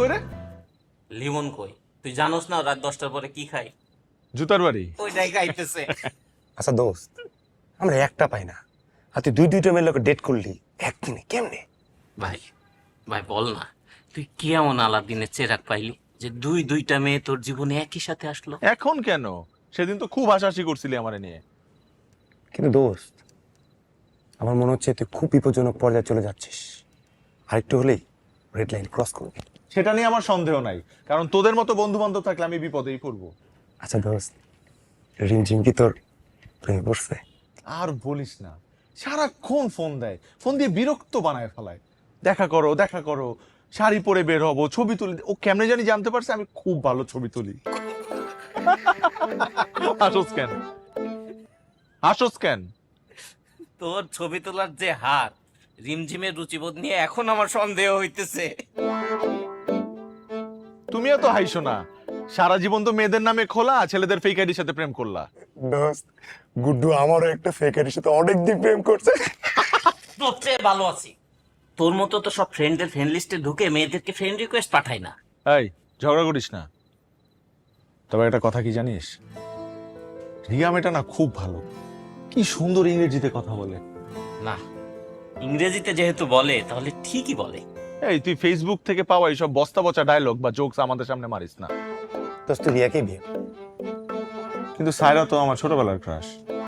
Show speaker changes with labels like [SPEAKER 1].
[SPEAKER 1] কই রে?
[SPEAKER 2] লিমন কই? তুই জানোস না রাত 10টার পরে কি খাই?
[SPEAKER 1] জুতার বাড়ি।
[SPEAKER 2] ওইটাই খাইতেছে।
[SPEAKER 3] আচ্ছা দোস্ত, আমরা একটা পাই না, আর তুই দুইটা মেয়ের লোক ডেট করলি একদিনে, কেমনে?
[SPEAKER 2] ভাই ভাই বল না, তুই কেমন আলাদিনের চেরাগ পাইলি যে দুইটা মেয়ে তোর জীবনে একই সাথে আসলো?
[SPEAKER 1] এখন কেন? সেদিন তো খুব হাসাহাসি করছিলি আমারে নিয়ে।
[SPEAKER 3] কিন্তু দোস্ত, আমার মনে হচ্ছে তুই খুব বিপজ্জনক পর্যায়ে চলে যাচ্ছিস। আরেকটু হলেই রেড লাইন ক্রস করবি।
[SPEAKER 1] সেটা নিয়ে আমার সন্দেহ নাই, কারণ তোদের মতো বন্ধু বান্ধব থাকলে আমি বিপদেই পড়বো।
[SPEAKER 3] আচ্ছা দোস্ত, রিমঝিম কি তোর প্রেমে পড়ছে?
[SPEAKER 1] আর বলিস না, সারাক্ষণ ফোন দেয়, ফোন দিয়ে বিরক্ত বানায় ফেলায়। দেখা করো দেখা করো, শাড়ি পরে বের হবো, ছবি তুলি। ও কেমনে জানি জানতে পারছে আমি খুব ভালো ছবি তুলি। হাসোস কেন? হাসোস কেন?
[SPEAKER 2] তোর ছবি তোলার যে হাত, রিমঝিমের রুচিবোধ নিয়ে এখন আমার সন্দেহ হইতেছে।
[SPEAKER 1] তুমিও তো হাইসো না, সারা জীবন তো মেয়েদের নামে খোলা, ছেলেদের ফেক আইডির সাথে প্রেম করলা।
[SPEAKER 3] দোস্ত, গুড্ডু আমারও একটা ফেকারের সাথে অনেকদিন প্রেম করছে।
[SPEAKER 2] তোর চেয়ে ভালো আছি। তোর মতো তো সব ফ্রেন্ডদের ফ্রেন্ড লিস্টে ঢুকে মেয়েদেরকে ফ্রেন্ড রিকোয়েস্ট পাঠায় না।
[SPEAKER 1] এই ঝগড়া করিস না। তবে একটা কথা কি জানিস, রিয়া মেয়েটা না খুব ভালো, কি সুন্দর ইংরেজিতে কথা বলে।
[SPEAKER 2] না, ইংরেজিতে যেহেতু বলে তাহলে ঠিকই বলে।
[SPEAKER 1] এই তুই ফেসবুক থেকে পাওয়া এইসব বস্তা পচা ডায়লগ বা জোকস আমাদের সামনে মারিস না।
[SPEAKER 3] দোস্ত, রিয়াকে বিয়ে।
[SPEAKER 1] কিন্তু সায়রা তো আমার ছোটবেলার ক্রাশ।